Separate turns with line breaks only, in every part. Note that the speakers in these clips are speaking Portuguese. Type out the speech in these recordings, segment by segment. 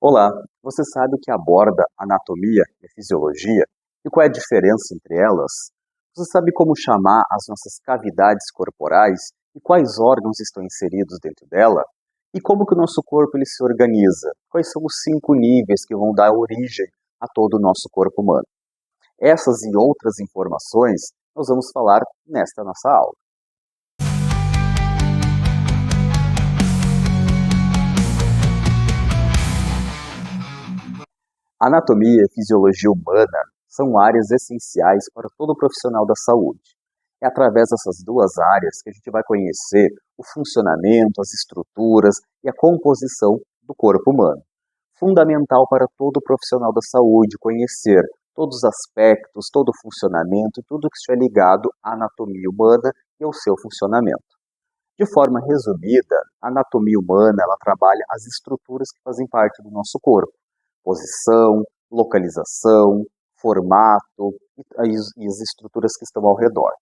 Olá, você sabe o que aborda anatomia e fisiologia e qual é a diferença entre elas? Você sabe como chamar as nossas cavidades corporais e quais órgãos estão inseridos dentro dela? E como que o nosso corpo ele se organiza? Quais são os 5 níveis que vão dar origem a todo o nosso corpo humano? Essas e outras informações nós vamos falar nesta nossa aula. Anatomia e fisiologia humana são áreas essenciais para todo profissional da saúde. É através dessas duas áreas que a gente vai conhecer o funcionamento, as estruturas e a composição do corpo humano. Fundamental para todo profissional da saúde conhecer todos os aspectos, todo o funcionamento e tudo que estiver ligado à anatomia humana e ao seu funcionamento. De forma resumida, a anatomia humana ela trabalha as estruturas que fazem parte do nosso corpo. Posição, localização, formato e as estruturas que estão ao redor.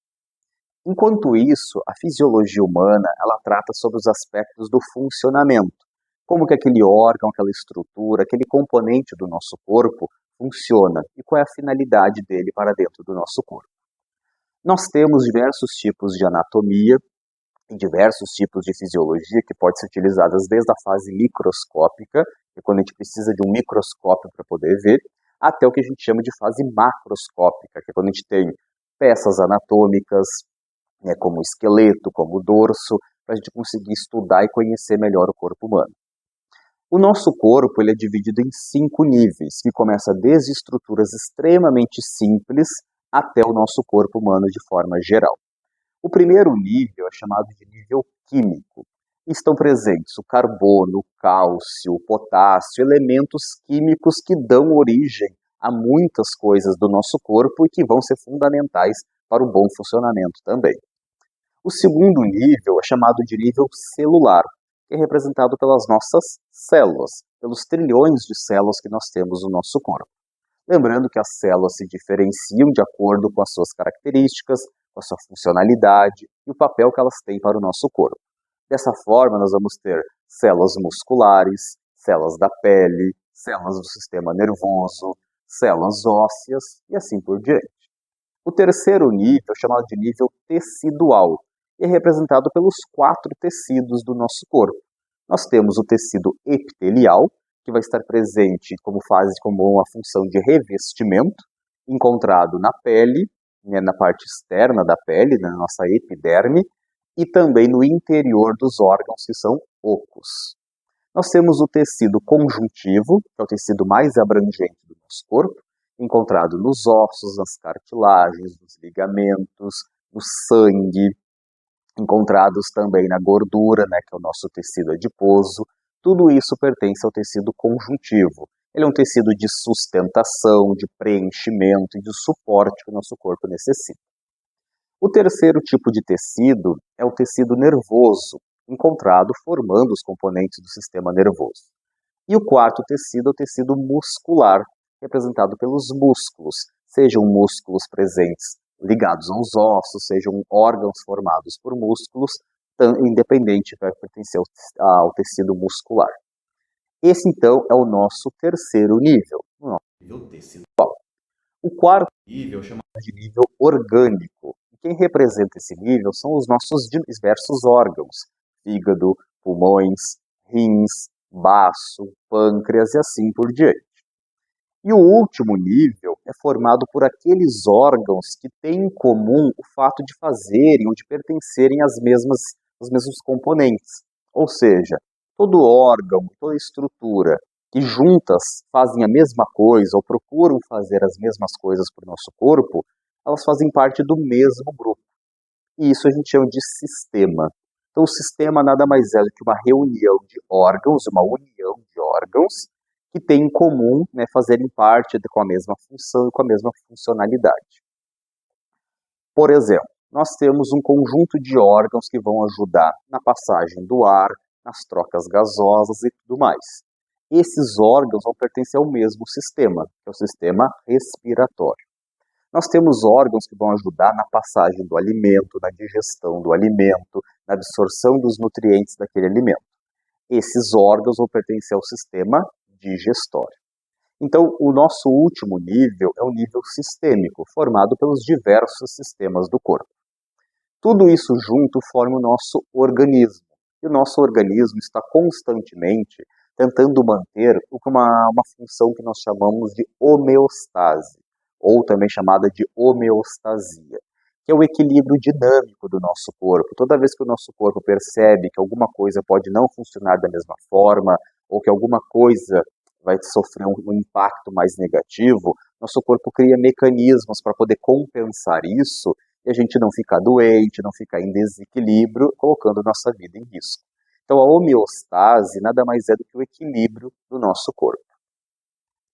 Enquanto isso, a fisiologia humana ela trata sobre os aspectos do funcionamento. Como que aquele órgão, aquela estrutura, aquele componente do nosso corpo funciona e qual é a finalidade dele para dentro do nosso corpo. Nós temos diversos tipos de anatomia e diversos tipos de fisiologia que podem ser utilizadas desde a fase microscópica, que é quando a gente precisa de um microscópio para poder ver, até o que a gente chama de fase macroscópica, que é quando a gente tem peças anatômicas, como o esqueleto, como o dorso, para a gente conseguir estudar e conhecer melhor o corpo humano. O nosso corpo ele é dividido em 5 níveis, que começa desde estruturas extremamente simples até o nosso corpo humano de forma geral. O primeiro nível é chamado de nível químico. Estão presentes o carbono, o cálcio, o potássio, elementos químicos que dão origem a muitas coisas do nosso corpo e que vão ser fundamentais para o bom funcionamento também. O segundo nível é chamado de nível celular, que é representado pelas nossas células, pelos trilhões de células que nós temos no nosso corpo. Lembrando que as células se diferenciam de acordo com as suas características, com a sua funcionalidade e o papel que elas têm para o nosso corpo. Dessa forma, nós vamos ter células musculares, células da pele, células do sistema nervoso, células ósseas e assim por diante. O terceiro nível é chamado de nível tecidual e é representado pelos 4 tecidos do nosso corpo. Nós temos o tecido epitelial, que vai estar presente como uma função de revestimento, encontrado na pele, na parte externa da pele, na nossa epiderme, e também no interior dos órgãos que são ocos. Nós temos o tecido conjuntivo, que é o tecido mais abrangente do nosso corpo, encontrado nos ossos, nas cartilagens, nos ligamentos, no sangue, encontrados também na gordura, que é o nosso tecido adiposo. Tudo isso pertence ao tecido conjuntivo. Ele é um tecido de sustentação, de preenchimento e de suporte que o nosso corpo necessita. O terceiro tipo de tecido é o tecido nervoso, encontrado formando os componentes do sistema nervoso. E o quarto tecido é o tecido muscular, representado pelos músculos, sejam músculos presentes ligados aos ossos, sejam órgãos formados por músculos, independente vai pertencer ao tecido muscular. Esse, então, é o nosso terceiro nível, o nosso nível tecidual. O quarto nível é chamado de nível orgânico. E quem representa esse nível são os nossos diversos órgãos, fígado, pulmões, rins, baço, pâncreas e assim por diante. E o último nível é formado por aqueles órgãos que têm em comum o fato de fazerem ou de pertencerem aos mesmos componentes. Ou seja, todo órgão, toda estrutura que juntas fazem a mesma coisa ou procuram fazer as mesmas coisas para o nosso corpo, elas fazem parte do mesmo grupo. E isso a gente chama de sistema. Então o sistema nada mais é do que uma reunião de órgãos, uma união de órgãos, que têm em comum fazerem parte com a mesma função e com a mesma funcionalidade. Por exemplo, nós temos um conjunto de órgãos que vão ajudar na passagem do ar, nas trocas gasosas e tudo mais. Esses órgãos vão pertencer ao mesmo sistema, que é o sistema respiratório. Nós temos órgãos que vão ajudar na passagem do alimento, na digestão do alimento, na absorção dos nutrientes daquele alimento. Esses órgãos vão pertencer ao sistema digestório. Então, o nosso último nível é o nível sistêmico, formado pelos diversos sistemas do corpo. Tudo isso junto forma o nosso organismo. E o nosso organismo está constantemente tentando manter uma função que nós chamamos de homeostase, ou também chamada de homeostasia, que é o equilíbrio dinâmico do nosso corpo. Toda vez que o nosso corpo percebe que alguma coisa pode não funcionar da mesma forma, ou que alguma coisa vai sofrer um impacto mais negativo, nosso corpo cria mecanismos para poder compensar isso e a gente não ficar doente, não ficar em desequilíbrio, colocando nossa vida em risco. Então a homeostase nada mais é do que o equilíbrio do nosso corpo.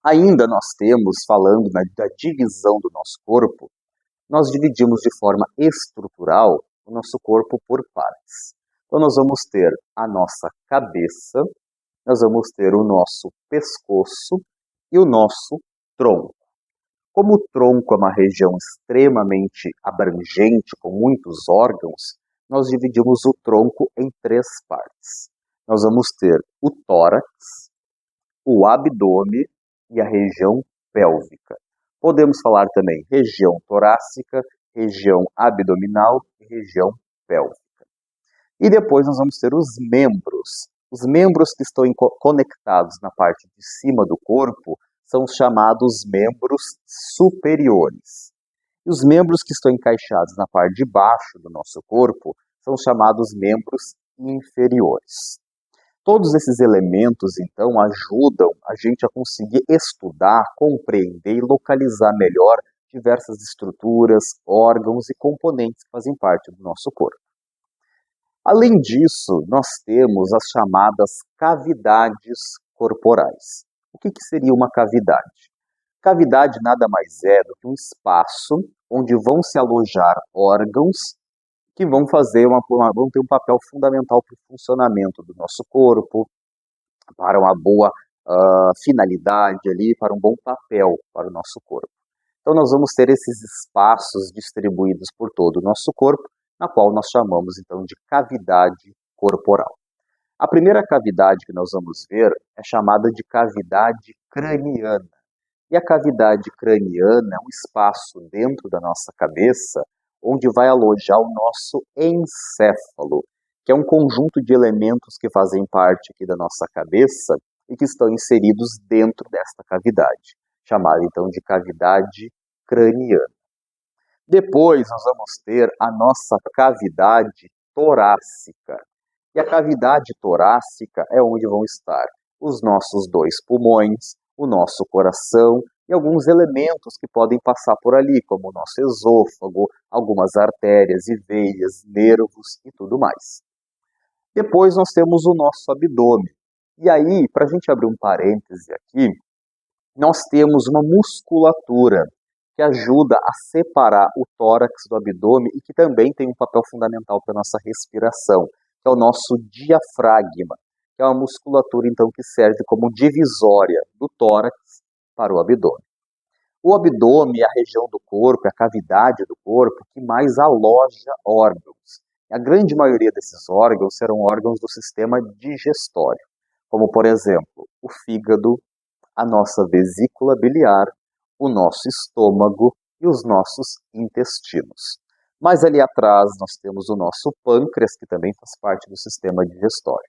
Ainda nós temos, falando da divisão do nosso corpo, nós dividimos de forma estrutural o nosso corpo por partes. Então nós vamos ter a nossa cabeça, nós vamos ter o nosso pescoço e o nosso tronco. Como o tronco é uma região extremamente abrangente, com muitos órgãos, nós dividimos o tronco em 3 partes. Nós vamos ter o tórax, o abdômen e a região pélvica. Podemos falar também região torácica, região abdominal e região pélvica. E depois nós vamos ter os membros. Os membros que estão conectados na parte de cima do corpo são os chamados membros superiores. E os membros que estão encaixados na parte de baixo do nosso corpo são os chamados membros inferiores. Todos esses elementos, então, ajudam a gente a conseguir estudar, compreender e localizar melhor diversas estruturas, órgãos e componentes que fazem parte do nosso corpo. Além disso, nós temos as chamadas cavidades corporais. O que seria uma cavidade? Cavidade nada mais é do que um espaço onde vão se alojar órgãos que vão ter um papel fundamental para o funcionamento do nosso corpo, para uma boa finalidade ali, para um bom papel para o nosso corpo. Então nós vamos ter esses espaços distribuídos por todo o nosso corpo, na qual nós chamamos então de cavidade corporal. A primeira cavidade que nós vamos ver é chamada de cavidade craniana. E a cavidade craniana é um espaço dentro da nossa cabeça onde vai alojar o nosso encéfalo, que é um conjunto de elementos que fazem parte aqui da nossa cabeça e que estão inseridos dentro desta cavidade, chamada então de cavidade craniana. Depois nós vamos ter a nossa cavidade torácica. E a cavidade torácica é onde vão estar os nossos 2 pulmões, o nosso coração e alguns elementos que podem passar por ali, como o nosso esôfago, algumas artérias e veias, nervos e tudo mais. Depois nós temos o nosso abdômen. E aí, para a gente abrir um parêntese aqui, nós temos uma musculatura que ajuda a separar o tórax do abdômen e que também tem um papel fundamental para a nossa respiração, que é o nosso diafragma, que é uma musculatura então que serve como divisória do tórax para o abdômen. O abdômen é a região do corpo, é a cavidade do corpo que mais aloja órgãos. A grande maioria desses órgãos serão órgãos do sistema digestório, como por exemplo o fígado, a nossa vesícula biliar, o nosso estômago e os nossos intestinos. Mas ali atrás nós temos o nosso pâncreas, que também faz parte do sistema digestório.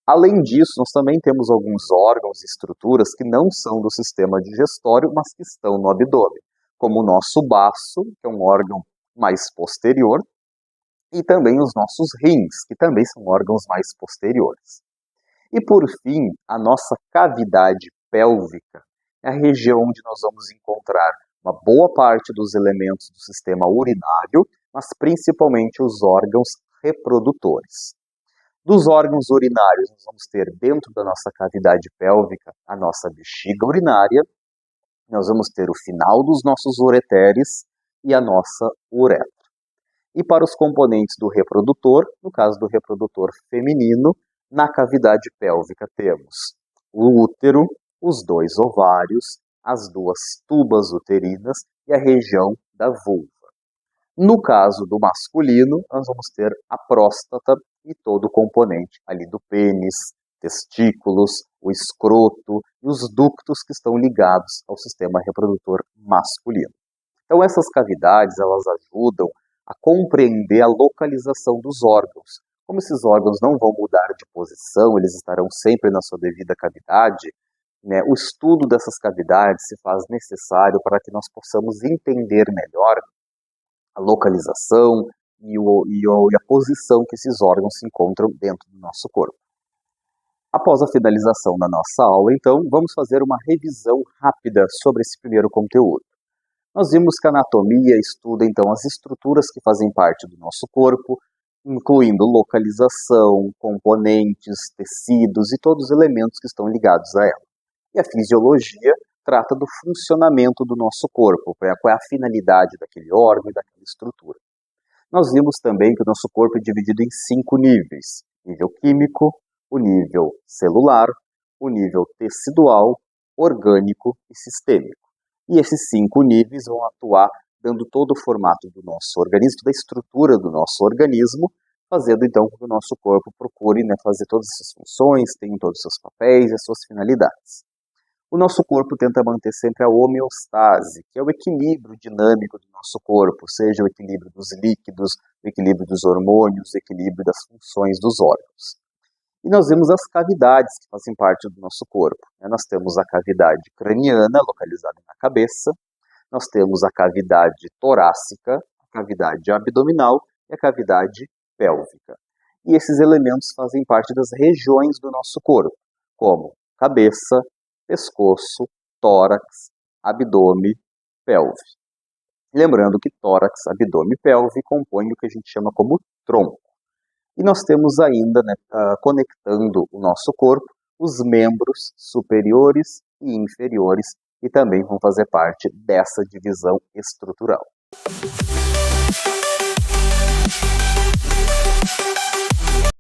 Além disso, nós também temos alguns órgãos e estruturas que não são do sistema digestório, mas que estão no abdômen, como o nosso baço, que é um órgão mais posterior, e também os nossos rins, que também são órgãos mais posteriores. E por fim, a nossa cavidade pélvica é a região onde nós vamos encontrar uma boa parte dos elementos do sistema urinário, mas principalmente os órgãos reprodutores. Dos órgãos urinários, nós vamos ter dentro da nossa cavidade pélvica a nossa bexiga urinária, nós vamos ter o final dos nossos ureteres e a nossa uretra. E para os componentes do reprodutor, no caso do reprodutor feminino, na cavidade pélvica temos o útero, os 2 ovários, as 2 tubas uterinas e a região da vulva. No caso do masculino, nós vamos ter a próstata e todo o componente ali do pênis, testículos, o escroto e os ductos que estão ligados ao sistema reprodutor masculino. Então essas cavidades, elas ajudam a compreender a localização dos órgãos. Como esses órgãos não vão mudar de posição, eles estarão sempre na sua devida cavidade, né, o estudo dessas cavidades se faz necessário para que nós possamos entender melhor a localização e a posição que esses órgãos se encontram dentro do nosso corpo. Após a finalização da nossa aula, então, vamos fazer uma revisão rápida sobre esse primeiro conteúdo. Nós vimos que a anatomia estuda, então, as estruturas que fazem parte do nosso corpo, incluindo localização, componentes, tecidos e todos os elementos que estão ligados a ela. E a fisiologia trata do funcionamento do nosso corpo, qual é a finalidade daquele órgão e daquela estrutura. Nós vimos também que o nosso corpo é dividido em 5 níveis: nível químico, o nível celular, o nível tecidual, orgânico e sistêmico. E esses 5 níveis vão atuar dando todo o formato do nosso organismo, toda a estrutura do nosso organismo, fazendo então com que o nosso corpo procure, né, fazer todas essas funções, tenha todos os seus papéis e as suas finalidades. O nosso corpo tenta manter sempre a homeostase, que é o equilíbrio dinâmico do nosso corpo, seja o equilíbrio dos líquidos, o equilíbrio dos hormônios, o equilíbrio das funções dos órgãos. E nós vemos as cavidades que fazem parte do nosso corpo. Nós temos a cavidade craniana, localizada na cabeça, nós temos a cavidade torácica, a cavidade abdominal e a cavidade pélvica. E esses elementos fazem parte das regiões do nosso corpo, como cabeça, pescoço, tórax, abdômen, pelve. Lembrando que tórax, abdômen e pelve compõem o que a gente chama como tronco. E nós temos ainda, né, conectando o nosso corpo, os membros superiores e inferiores, que também vão fazer parte dessa divisão estrutural.